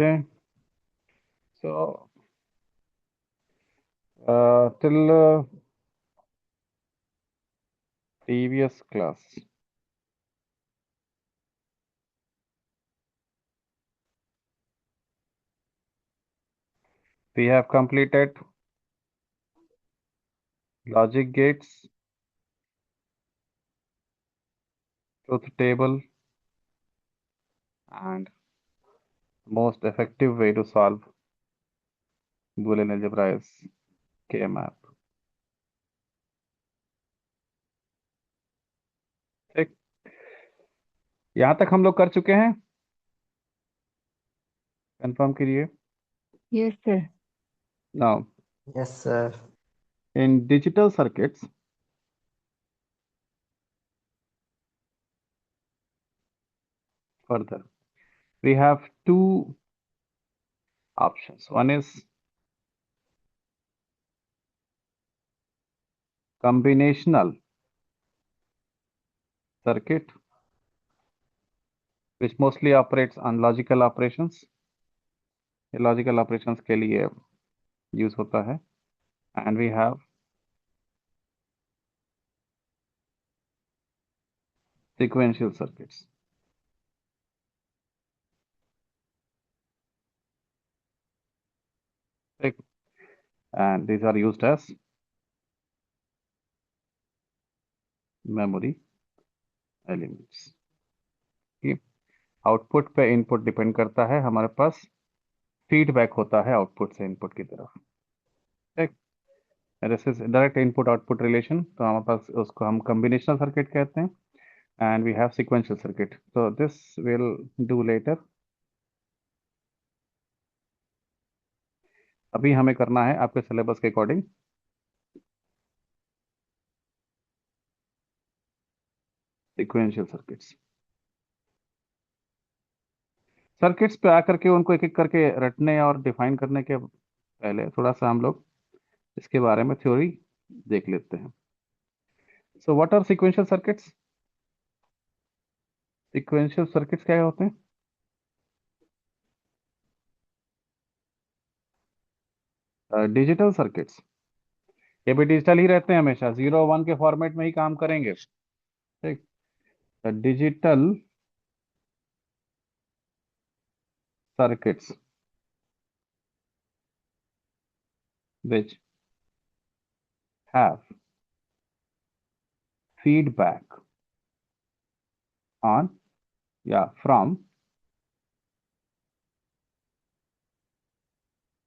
Okay, so till previous class, we have completed logic gates, truth table, and most effective way to solve Boolean algebra is K-map. ठीक, यहाँ तक हम लोग कर चुके हैं, कंफर्म करिए. Yes, sir. Now, Yes, sir. in digital circuits, further, we have two options. One is combinational circuit, which mostly operates on logical operations. ये logical operations के लिए use होता है. And we have sequential circuits. ठीक, and these are used as memory elements. ठीक, output पे input depend करता है, हमारे पास फीडबैक होता है आउटपुट से इनपुट की तरफ. ठीक, this is direct input output relation, तो हमारे पास उसको हम कॉम्बिनेशनल सर्किट कहते हैं. And we have sequential circuit, so this we'll do later. अभी हमें करना है आपके सिलेबस के अकॉर्डिंग सीक्वेंशियल सर्किट्स. सर्किट्स पे आकर के उनको एक एक करके रटने और डिफाइन करने के पहले थोड़ा सा हम लोग इसके बारे में थ्योरी देख लेते हैं. So what are sequential circuits? Sequential circuits क्या होते हैं? Digital circuits. ये भी डिजिटल ही रहते हैं, हमेशा 0 1 के फॉर्मेट में ही काम करेंगे. ठीक, digital circuits which have feedback on from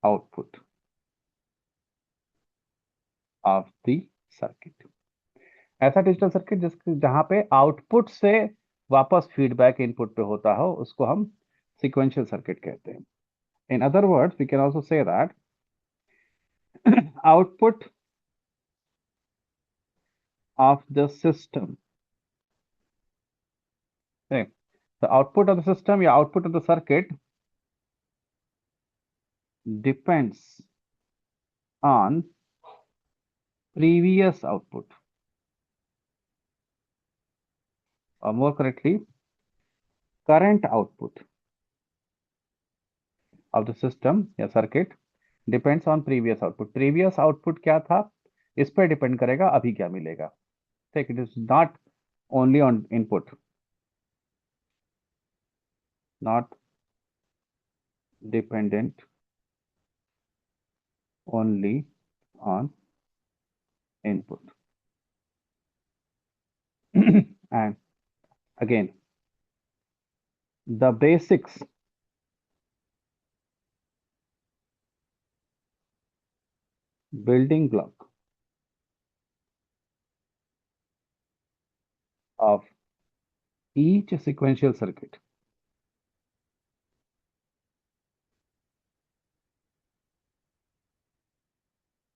output of the circuit. ऐसा डिजिटल सर्किट जहां पे आउटपुट से वापस फीडबैक इनपुट पे होता हो उसको हम सीक्वेंशियल सर्किट कहते हैं. In other words we can also say that output of the system, okay, the output of the system या output of the circuit depends on previous output, or more correctly current output of the system या circuit depends on previous output. previous output क्या था इस पर depend करेगा अभी क्या मिलेगा. ठीक, it is not only on input, not dependent only on input. And again, the basics building block of each sequential circuit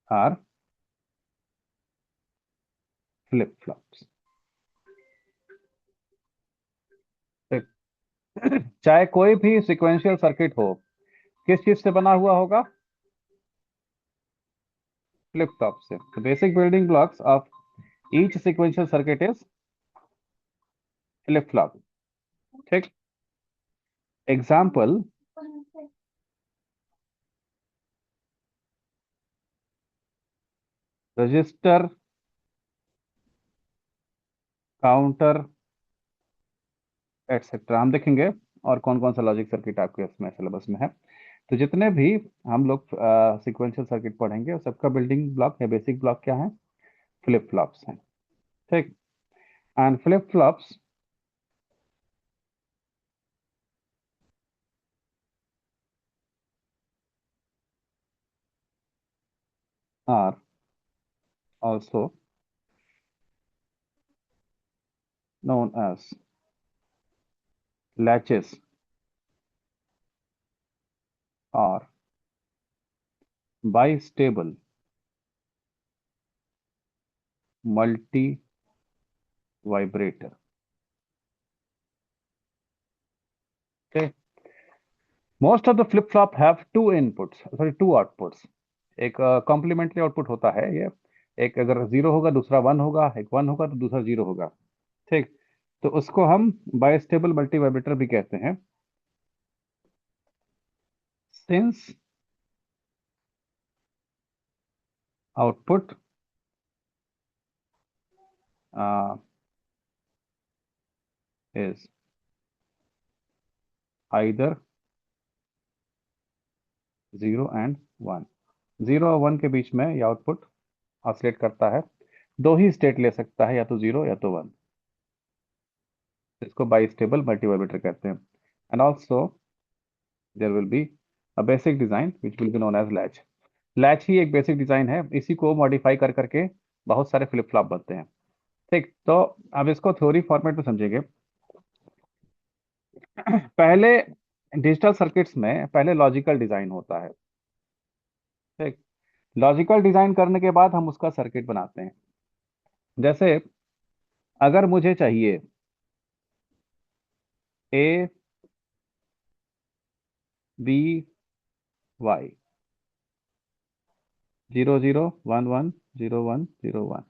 are flip-flops. चाहे कोई भी सीक्वेंशियल सर्किट हो, किस चीज से बना हुआ होगा? फ्लिप फ्लॉप से. The basic building blocks of each sequential circuit is flip flop. ठीक, एग्जाम्पल रजिस्टर, काउंटर, एटसेट्रा हम देखेंगे। और कौन कौन सा लॉजिक सर्किट आपके इसमें सिलेबस में है। तो जितने भी हम लोग सीक्वेंशियल सर्किट पढ़ेंगे उस सबका बिल्डिंग ब्लॉक है, बेसिक ब्लॉक क्या है? फ्लिप फ्लॉप्स हैं। ठीक। And flip flops are also known as latches or bistable multi vibrator. Okay. Most of the flip flop have two inputs, sorry two outputs. एक complementary output होता है ये। एक अगर जीरो होगा दूसरा वन होगा, एक वन होगा तो दूसरा जीरो होगा। ठीक। तो उसको हम बाइस्टेबल मल्टी वाइब्रेटर भी कहते हैं। Since output is either zero and one, zero और वन के बीच में ये आउटपुट ऑसिलेट करता है। दो ही स्टेट ले सकता है, या तो जीरो या तो वन। इसको बाइस्टेबल मल्टी वाइब्रेटर कहते हैं। And also there will be a basic design which will be known as latch. Latch ही एक बेसिक डिजाइन है, इसी को मॉडिफाई कर करके बहुत सारे फ्लिप फ्लॉप बनते हैं। ठीक। तो अब इसको थ्योरी फॉर्मेट में समझेंगे। पहले डिजिटल सर्किट्स में पहले लॉजिकल डिजाइन होता है। ठीक। लॉजिकल डिजाइन करने के बाद हम उसका सर्किट बनाते हैं। जैसे अगर मुझे चाहिए ए बी वाई, 0 0 1 1 0 1 0 1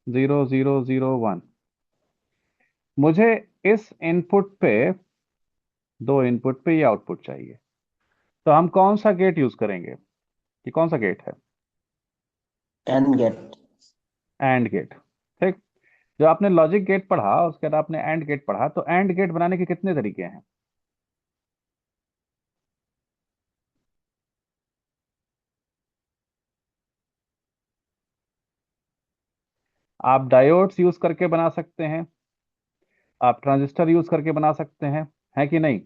0 0 0 1, मुझे इस इनपुट पे, दो इनपुट पे ये आउटपुट चाहिए। तो हम कौन सा गेट यूज करेंगे? ये कौन सा गेट है? AND gate. AND gate. ठीक। जो आपने लॉजिक गेट पढ़ा उसके बाद आपने एंड गेट पढ़ा, तो एंड गेट बनाने के कितने तरीके हैं? आप डायोड्स यूज करके बना सकते हैं, आप ट्रांजिस्टर यूज करके बना सकते हैं, है कि नहीं?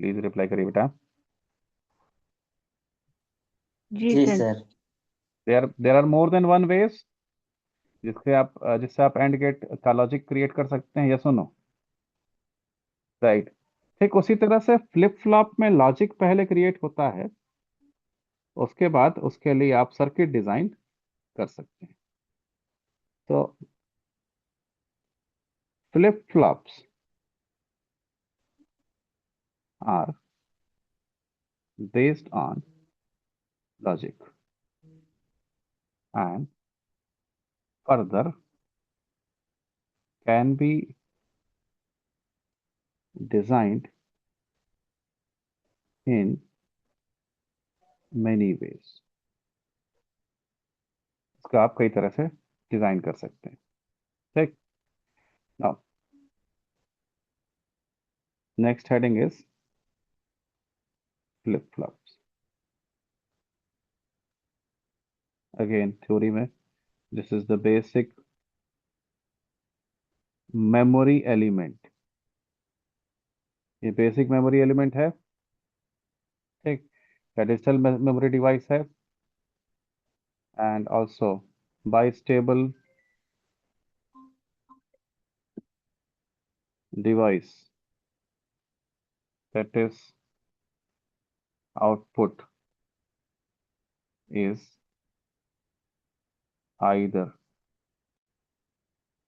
प्लीज रिप्लाई करिए बेटा। जी जी sir. Sir. There are more than one ways जिससे आप एंड गेट का लॉजिक क्रिएट कर सकते हैं, यस और नो? राइट। ठीक उसी तरह से फ्लिप फ्लॉप में लॉजिक पहले क्रिएट होता है, उसके बाद उसके लिए आप सर्किट डिजाइन कर सकते हैं। तो flip flops are based on logic and further can be designed in many ways। इसका आप कई तरह से डिजाइन कर सकते हैं। ठीक। Now next heading is flip flops. Again theory में this is the basic memory element. ये बेसिक मेमोरी एलिमेंट है। ठीक। या डिजिटल मेमोरी डिवाइस है, and also bistable device that is output is either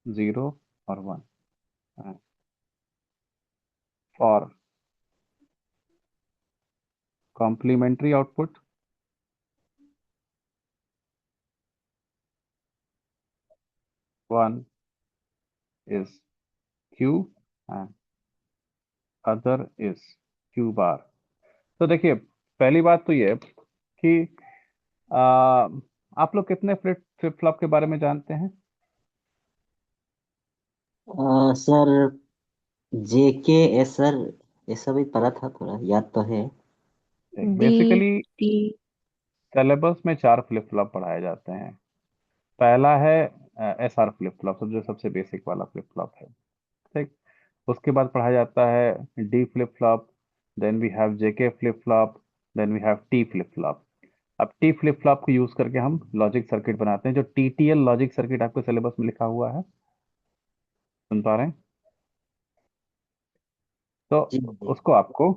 0 or 1, and for complementary output, one is Q and other is Q bar। तो देखिए, पहली बात तो ये कि आ, आप लोग कितने फ्लिप फ्लिप फ्लॉप के बारे में जानते हैं? सर, जेके एसर ये सब भी पढ़ा था, थोड़ा याद तो है। D basically T. सिलेबस में 4 फ्लिप फ्लॉप पढ़ाए जाते हैं। पहला है एस आर फ्लिप फ्लॉप, जो सबसे बेसिक वाला फ्लिप फ्लॉप है। ठीक। उसके बाद पढ़ा जाता है D flip flop, then we have JK flip flop, then we have T flip flop. अब टी फ्लिप फ्लॉप को यूज करके हम लॉजिक सर्किट बनाते हैं, जो टीटीएल लॉजिक सर्किट आपके सिलेबस में लिखा हुआ है। सुन पा रहे हैं? तो जी जी। उसको आपको,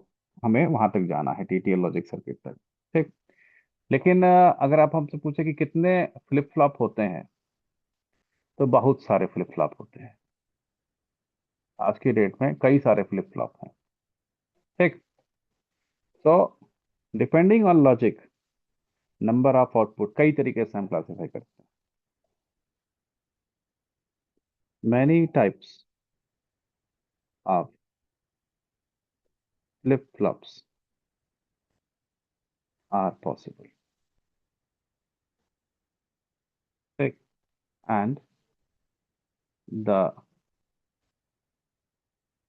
हमें वहां तक जाना है, टीटीएल लॉजिक सर्किट तक। ठीक। लेकिन अगर आप हमसे पूछे कि कितने फ्लिप फ्लॉप होते हैं, तो बहुत सारे फ्लिप फ्लॉप होते हैं। आज की डेट में कई सारे फ्लिप फ्लॉप हैं। ठीक। तो depending on logic, number of output कई तरीके से हम क्लासिफाई करते हैं। Many types of flip flops are possible. ठीक। And the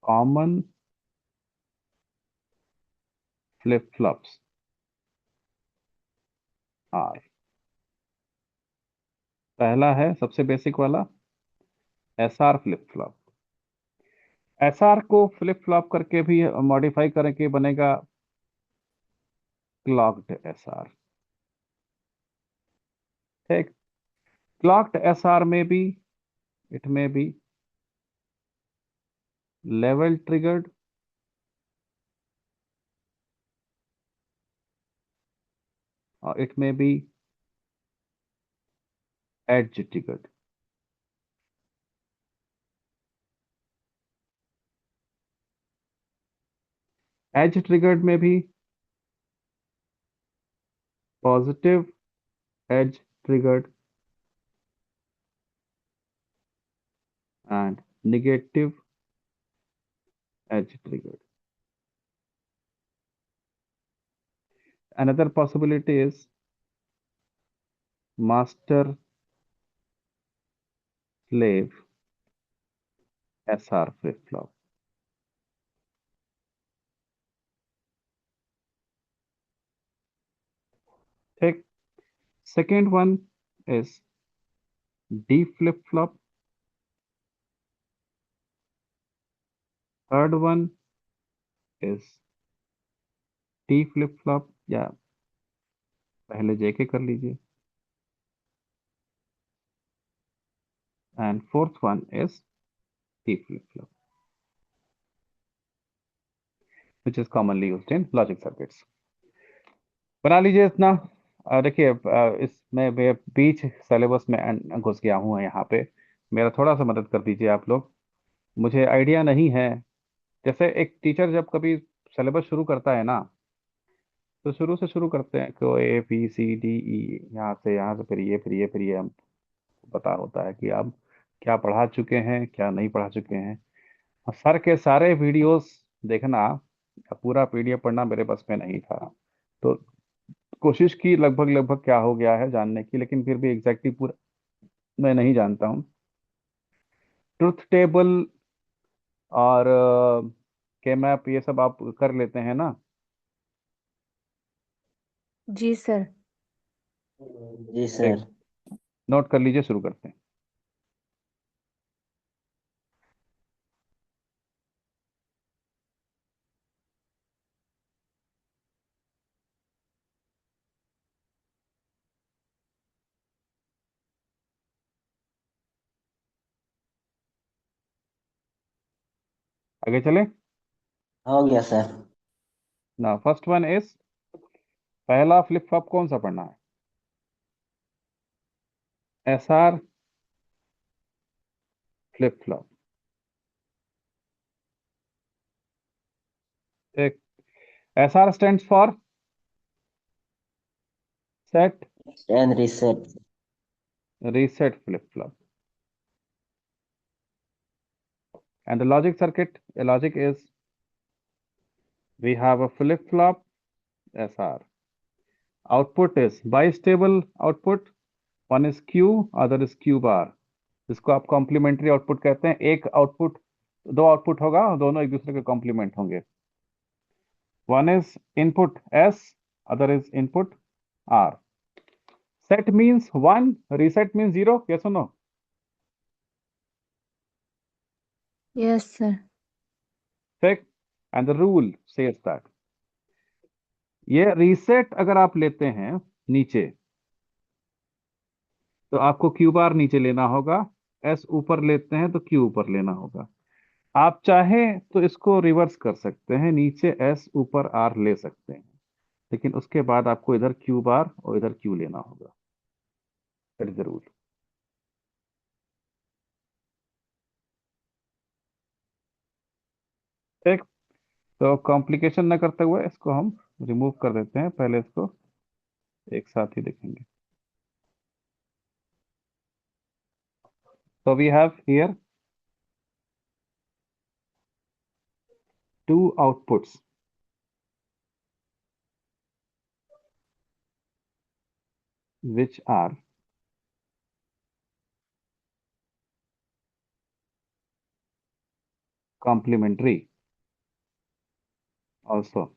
common flip flops are, पहला है सबसे बेसिक वाला S R flip flop. S R को फ्लिप फ्लॉप करके भी मॉडिफाई करके बनेगा क्लॉक्ड एस आर। ठीक। क्लॉक्ड एस आर में भी, it may be level triggered, और it may be edge triggered. Edge triggered में भी positive edge triggered and negative edge triggered. Another possibility is master slave SR flip flop. Take second one is D flip flop. Third one is T flip flop, या पहले JK कर लीजिए। And fourth one is T flip flop, which is commonly used in logic circuits. बना लीजिए इतना। देखिए, इसमें मैं बीच सिलेबस में घुस गया हूँ यहाँ पे। मेरा थोड़ा सा मदद कर दीजिए आप लोग। मुझे आइडिया नहीं है। जैसे एक टीचर जब कभी सिलेबस शुरू करता है ना, तो शुरू से शुरू करते हैं कि ABCDE, यहाँ से फिर ये हम पता होता है कि आप क्या पढ़ा चुके हैं, क्या नहीं पढ़ा चुके हैं। और सर के सारे वीडियोस देखना, पूरा PDF पढ़ना मेरे बस में नहीं था। तो कोशिश की लगभग लगभग क्या हो गया है जानने की, लेकिन फिर भी एग्जैक्टली पूरा मैं नहीं जानता हूँ। ट्रुथ टेबल और के मैप, ये सब आप कर लेते हैं ना? जी सर। जी एक सर। नोट कर लीजिए, शुरू करते हैं। आगे चले हो गया सर। ना। फर्स्ट वन इज, पहला फ्लिप फ्लॉप कौन सा पढ़ना है? SR flip flop. एक, SR stands for set and reset. reset flip flop. And the logic circuit, a logic is, we have a flip flop SR. Output is bistable output. One is Q, other is Q bar. इसको आप complementary output कहते हैं. एक output, दो output होगा, दोनों एक दूसरे के कॉम्प्लीमेंट होंगे. One is input S, other is input R. Set means 1, reset means 0. Yes or no? Yes, sir. Correct. And the rule says that ये रीसेट अगर आप लेते हैं नीचे, तो आपको क्यू बार नीचे लेना होगा. एस ऊपर लेते हैं तो क्यू ऊपर लेना होगा. आप चाहें तो इसको रिवर्स कर सकते हैं, नीचे एस ऊपर आर ले सकते हैं, लेकिन उसके बाद आपको इधर क्यू बार और इधर क्यू लेना होगा. That is the rule. ठीक. तो कॉम्प्लिकेशन न करते हुए इसको हम रिमूव कर देते हैं. पहले इसको एक साथ ही देखेंगे. So we have here two outputs which are complementary. Also,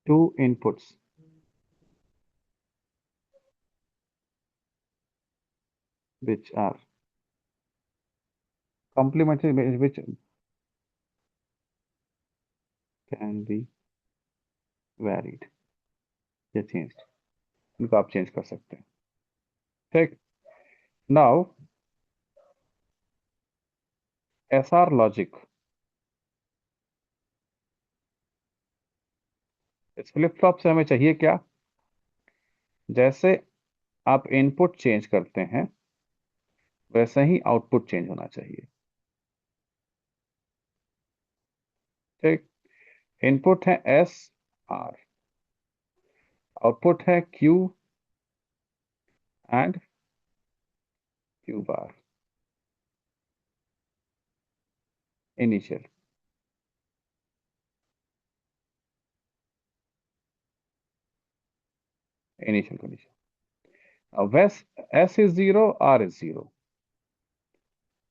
two inputs which are complementary, which can be varied या changed. इनको आप चेंज कर सकते हैं. ठीक. Now SR logic. इस फ्लिप फ्लॉप से हमें चाहिए क्या? जैसे आप इनपुट चेंज करते हैं वैसे ही आउटपुट चेंज होना चाहिए. ठीक. इनपुट है एस आर, आउटपुट है Q and Q bar. Initial condition. अब एस इज 0, आर इज 0,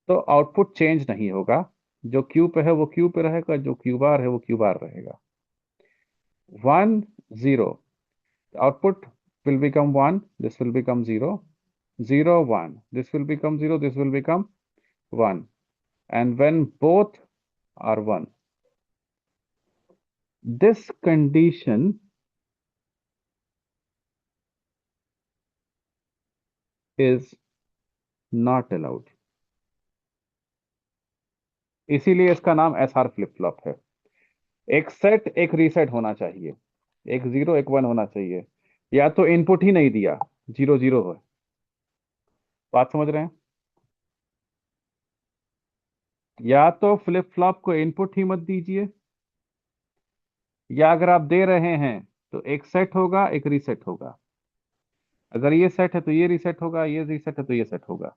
तो आउटपुट चेंज नहीं होगा. जो क्यू पे है वो क्यू पे रहेगा, जो क्यू बार है वो क्यू बार रहेगा. 1 0, output will become 1, this will become 0, 0 1, this will become 0, this will become 1. And when both are 1, this condition is not allowed. इसीलिए इसका नाम एसआर फ्लिप फ्लॉप है. एक सेट एक रीसेट होना चाहिए, एक 0 एक 1 होना चाहिए. या तो इनपुट ही नहीं दिया, 0 0 है. बात समझ रहे हैं? या तो फ्लिप फ्लॉप को इनपुट ही मत दीजिए, या अगर आप दे रहे हैं तो एक सेट होगा एक रीसेट होगा. अगर ये सेट है तो ये रीसेट होगा, ये रीसेट है तो ये सेट होगा.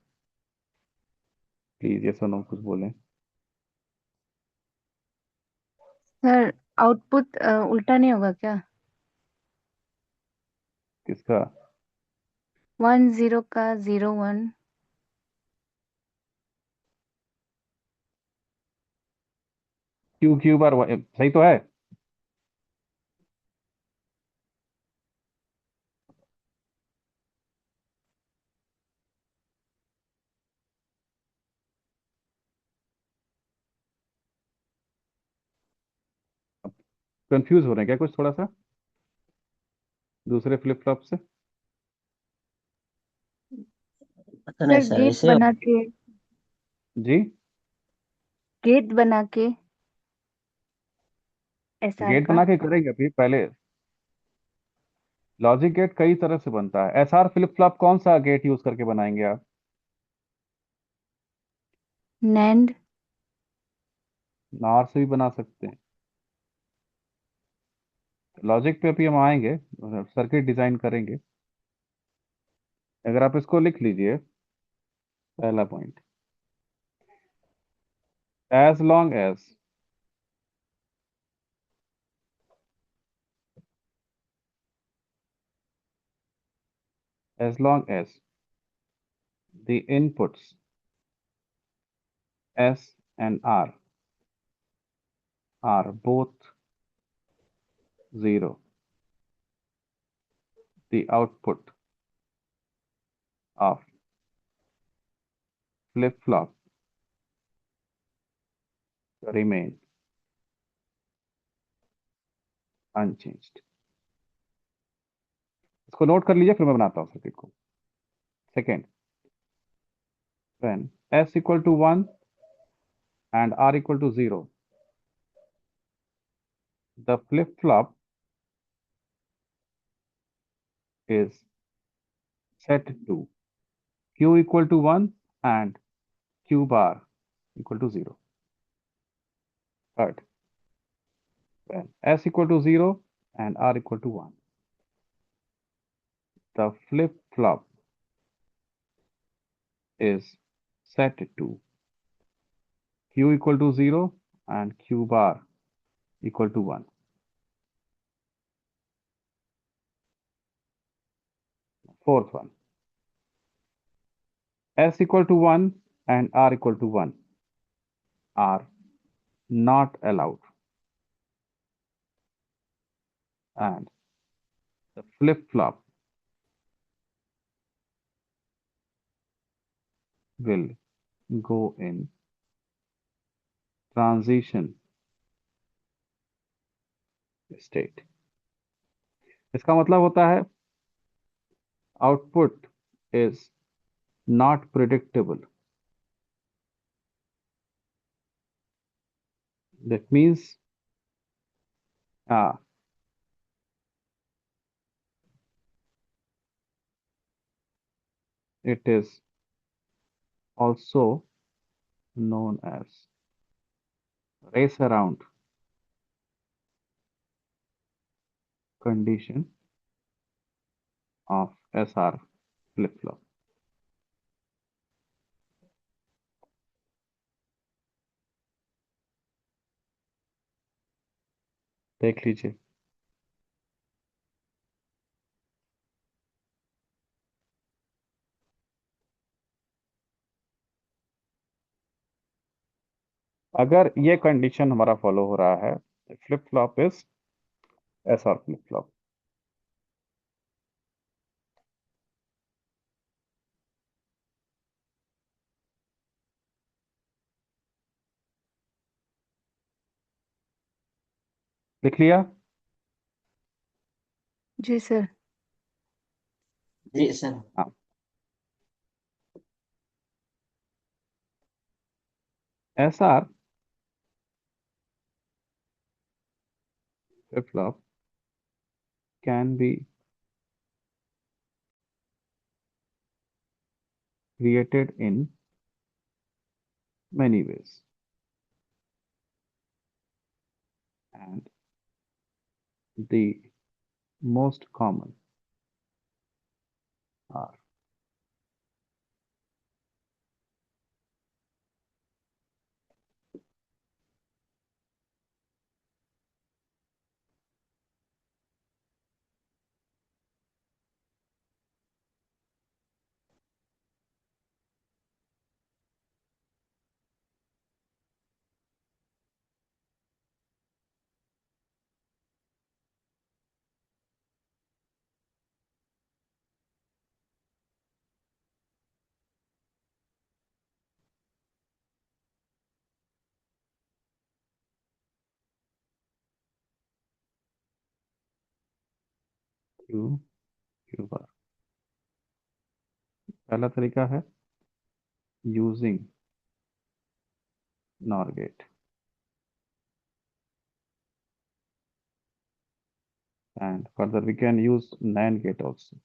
प्लीज ये सुनो, कुछ बोलें. सर आउटपुट उल्टा नहीं होगा क्या? किसका? 1 0 का 0 1. क्यू क्यू बार सही तो है. कंफ्यूज हो रहे हैं क्या कुछ थोड़ा सा दूसरे फ्लिप फ्लॉप से? पता नहीं सर सर, गेट ऐसे बना के, जी. गेट बना के एसआर गेट का. बना के करेंगे अभी. पहले लॉजिक गेट कई तरह से बनता है. एसआर फ्लिप फ्लॉप कौन सा गेट यूज करके बनाएंगे आप? नैंड. नार से भी बना सकते हैं. लॉजिक पे अभी हम आएंगे, सर्किट डिजाइन करेंगे. अगर आप इसको लिख लीजिए, पहला point, as long as as long as the inputs S and R are both 0, the output of flip-flop remain unchanged. इसको नोट कर लीजिए, फिर मैं बनाता हूं सर्किट को. Second, when S equal to 1 and R equal to 0, the flip-flop is set to Q equal to 1 and Q bar equal to 0. Third, when S equal to 0 and R equal to 1, the flip-flop is set to Q equal to 0 and Q bar equal to 1. Fourth one, S equal to 1 and R equal to 1 are not allowed, and the flip-flop will go in transition state. इसका मतलब होता है output is not predictable. That means uh, it is also known as race around condition of SR flip-flop. देख लीजिए. अगर ये condition हमारा follow हो रहा है, flip flop is SR flip flop. लिख लिया? जी सर. जी सर. हाँ. SR flip flop can be created in many ways, and the most common are Q, Q bar. पहला तरीका है using NOR gate, and further we can use NAND gate also.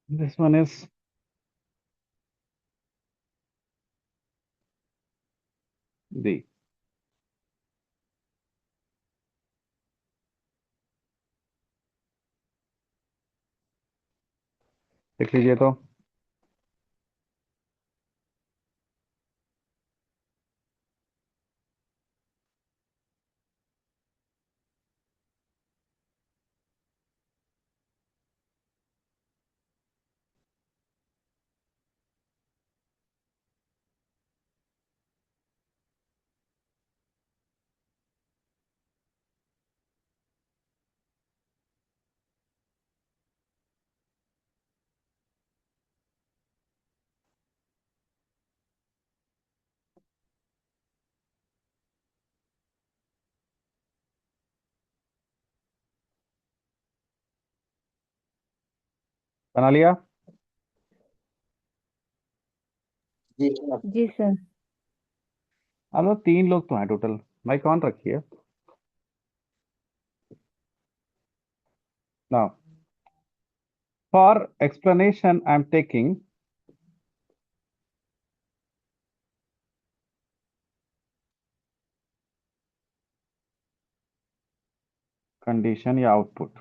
This one is D. देख लीजिए तो। बना लिया। जी sir. जी sir. अब लोग 3 लोग तो हैं टोटल। माइक ऑन रखिए। Now, for explanation, I'm taking condition या output.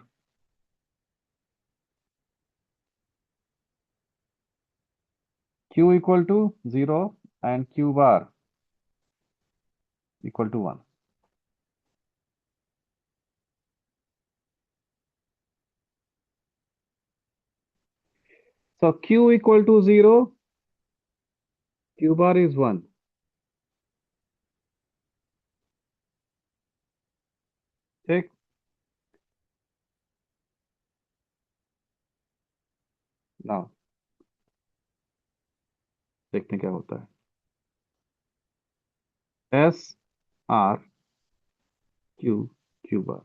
Q equal to 0 and Q bar equal to 1. So Q equal to 0, Q bar is 1. ठीक। Now, देखते हैं क्या होता है। S R Q Q bar।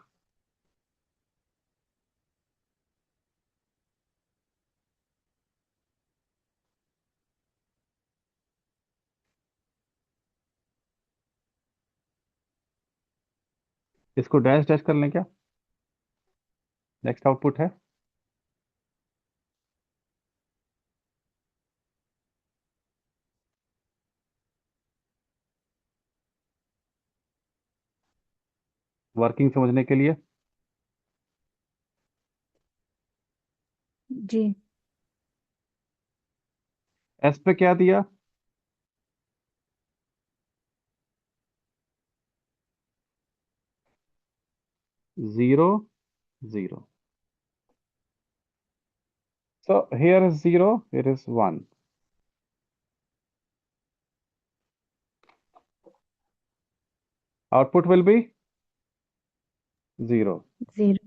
इसको dash dash कर लें क्या? नेक्स्ट आउटपुट है वर्किंग समझने के लिए। जी। एस पे क्या दिया? 0 0। So here is 0, here is 1. Output will be 0। 0।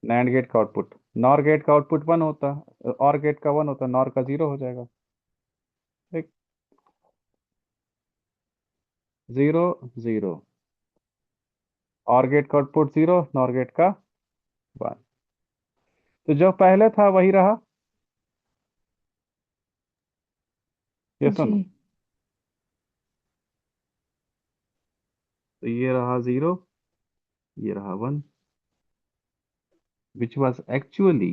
NAND gate का आउटपुट, नॉर गेट का आउटपुट 1 होता, और गेट का 1 होता, नॉर का 0 हो जाएगा। ठीक। 0 0। और गेट का आउटपुट 0, नॉर गेट का 1। तो जो पहले था वही रहा। ये जी। सुनो, तो ये रहा 0, ये रहा 1, which was actually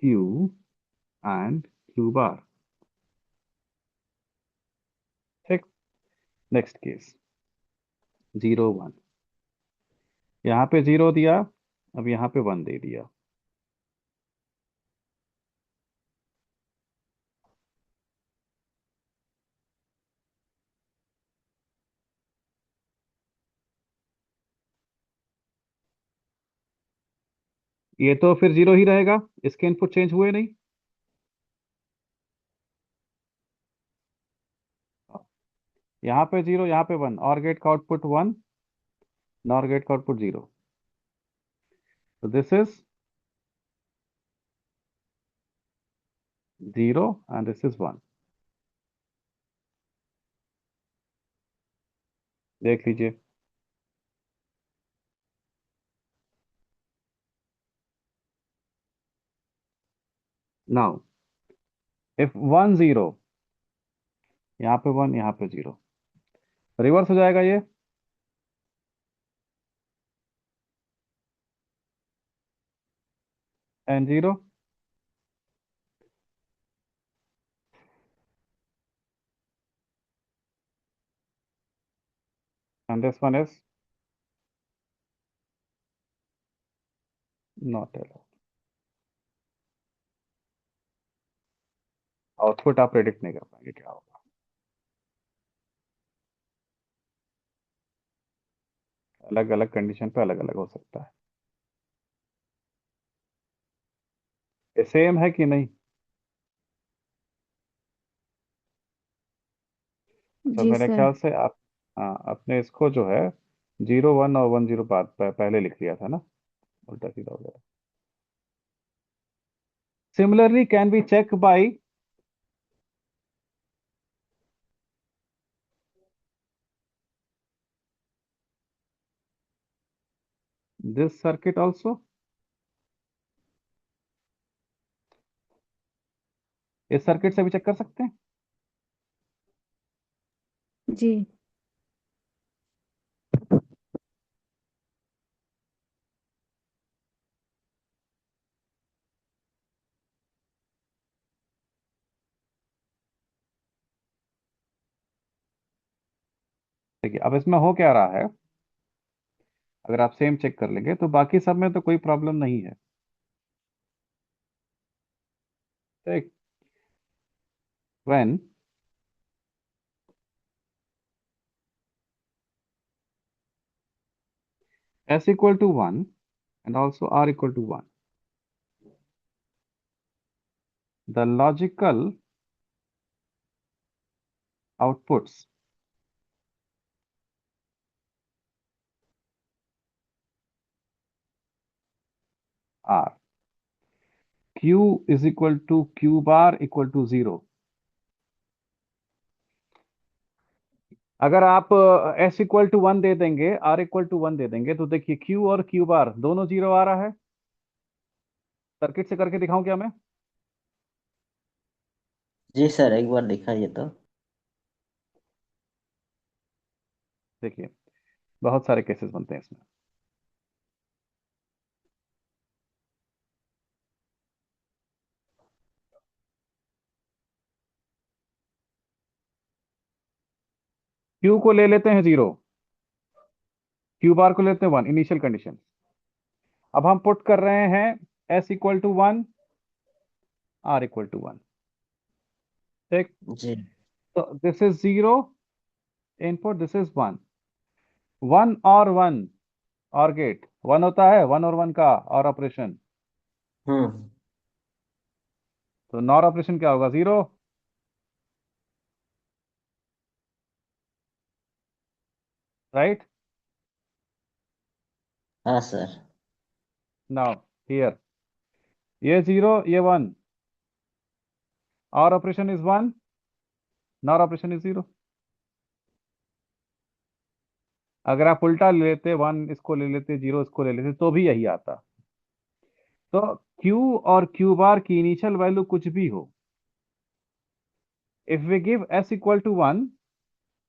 Q and Q बार। ठीक। Next case 0 1। यहाँ पे 0 दिया, अब यहाँ पे 1 दे दिया। ये तो फिर 0 ही रहेगा, इसके इनपुट चेंज हुए नहीं। यहाँ पे 0, यहाँ पे 1, और गेट का आउटपुट 1, नॉर गेट का आउटपुट 0। तो this is 0 and this is 1। देख लीजिए। नाउ इफ 1 0, यहाँ पे 1, यहाँ पे 0, रिवर्स हो जाएगा ये। N0, and this one is not allowed. Output आप प्रेडिक्ट नहीं कर पाएंगे क्या होगा। अलग अलग कंडीशन पे अलग अलग हो सकता है। ये सेम है कि नहीं? तो जी मेरे सर। ख्याल से आप, हाँ, आपने इसको जो है 0 1 और 1 0 बाद पहले लिख लिया था ना, उल्टा सीधा हो गया। Similarly can be check by this circuit also. इस सर्किट से भी चेक कर सकते हैं। जी। देखिए अब इसमें हो क्या रहा है, अगर आप सेम चेक कर लेंगे तो बाकी सब में तो कोई प्रॉब्लम नहीं है। ठीक। when s equal to 1 and also r equal to 1, the logical outputs are q is equal to q bar equal to 0। अगर आप s इक्वल टू 1 दे देंगे, r इक्वल टू 1 दे देंगे, तो देखिए q और q बार दोनों 0 आ रहा है। सर्किट से करके दिखाऊं क्या मैं? जी सर, एक बार दिखाइए तो। देखिए बहुत सारे केसेस बनते हैं इसमें। q को ले लेते हैं 0, q बार को लेते हैं 1, इनिशियल कंडीशन। अब हम पुट कर रहे हैं s equal to 1, r equal to 1। ठीक। जी। तो this is 0 input, this is 1। 1 और 1 और गेट 1 होता है, 1 और 1 का और ऑपरेशन। हम्म। तो नॉर ऑपरेशन क्या होगा? 0। राइट। हाँ सर। नाउ हियर ये 0 ये 1, और operation is 1, nor operation is 0। अगर आप उल्टा ले लेते, 1 इसको ले लेते, 0 इसको ले लेते, तो भी यही आता। तो Q और Q बार की इनिशियल वैल्यू कुछ भी हो, if we give s equal to 1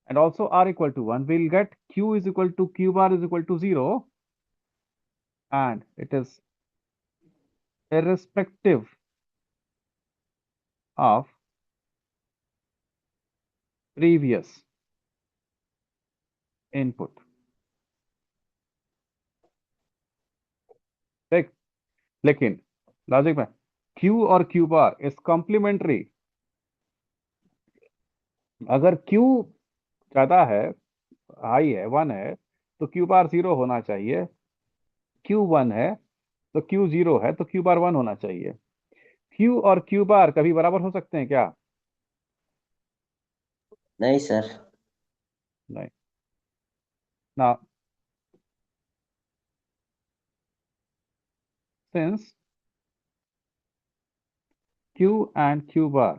and also r equal to 1, we'll get q is equal to q bar is equal to 0, and it is irrespective of previous input। ठीक। लेकिन logic में q और q bar is complementary. अगर q ज्यादा है, high है, 1 है, तो q बार 0 होना चाहिए। q 1 है तो q 0 है तो q बार 1 होना चाहिए। q और q बार कभी बराबर हो सकते हैं क्या? नहीं सर। नहीं ना। Since q and q bar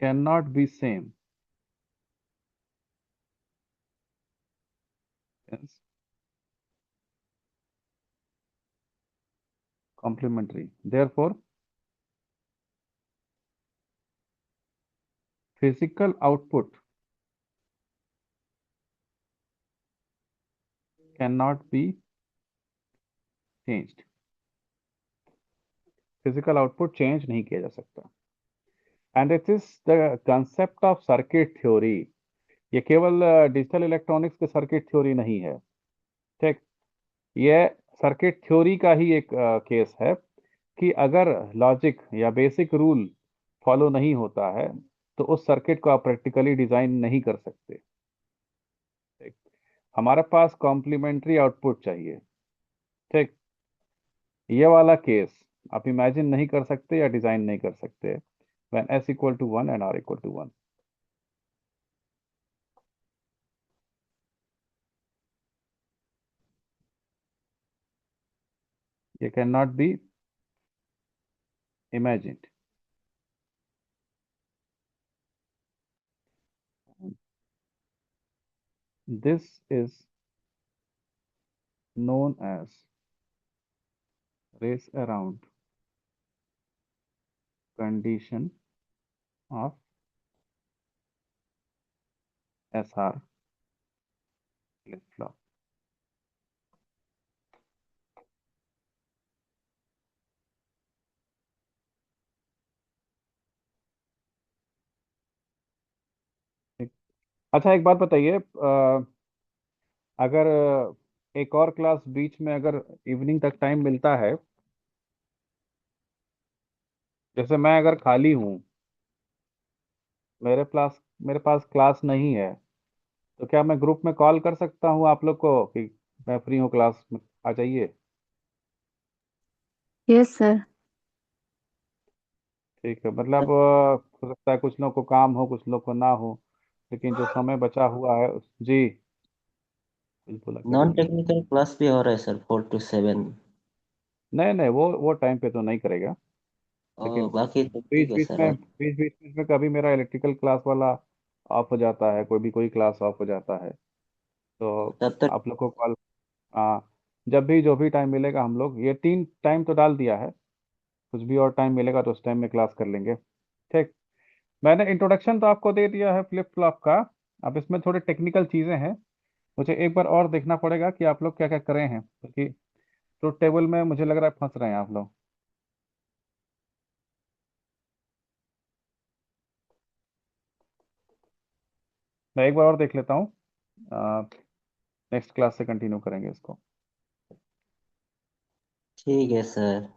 cannot be same, hence complementary, therefore physical output cannot be changed। Physical output change नहीं किया जा सकता। And it is the concept of circuit theory. ये केवल डिजिटल इलेक्ट्रॉनिक्स के सर्किट थ्योरी नहीं है, ठीक। ये सर्किट थ्योरी का ही एक केस है कि अगर लॉजिक या बेसिक रूल फॉलो नहीं होता है तो उस सर्किट को आप प्रैक्टिकली डिजाइन नहीं कर सकते, ठीक। हमारे पास कॉम्प्लीमेंट्री आउटपुट चाहिए, ठीक। ये वाला केस आप इमेजिन नहीं कर सकते या डिजाइन नहीं कर सकते when s equal to 1 and r equal to 1। ये can not be imagined। This is known as race around condition of SR flip flop। ठीक। अच्छा एक बात बताइए, अगर एक और क्लास बीच में अगर इवनिंग तक टाइम मिलता है, जैसे मैं अगर खाली हूँ, मेरे पास क्लास नहीं है, तो क्या मैं ग्रुप में कॉल कर सकता हूँ आप लोग को कि मैं फ्री हूँ, क्लास में आ जाइए? Yes sir. ठीक है, मतलब हो सकता है कुछ लोग को काम हो, कुछ लोग को ना हो, लेकिन जो समय बचा हुआ है जी बिल्कुल आके नॉन बोलिए। टेक्निकल क्लास भी हो रहा है सर 4 to 7। नहीं नहीं, वो टाइम पे तो नहीं करेगा, लेकिन और बाकी तो ठीक बीच है बीच सर। में कभी मेरा इलेक्ट्रिकल क्लास वाला ऑफ हो जाता है, कोई क्लास ऑफ हो जाता है, तो तब तक आप लोग को कॉल। हाँ, जब भी जो भी टाइम मिलेगा, हम लोग ये 3 टाइम तो डाल दिया है, कुछ भी और टाइम मिलेगा तो उस टाइम में क्लास कर लेंगे, ठीक। मैंने इंट्रोडक्शन तो आपको दे दिया है फ्लिप फ्लॉप का। अब इसमें थोड़ी टेक्निकल चीज़ें हैं, मुझे एक बार और देखना पड़ेगा कि आप लोग क्या क्या करे हैं, क्योंकि ट्रुथ टेबल में मुझे लग रहा है फंस रहे हैं आप लोग। मैं एक बार और देख लेता हूँ, नेक्स्ट क्लास से कंटिन्यू करेंगे इसको। ठीक है सर।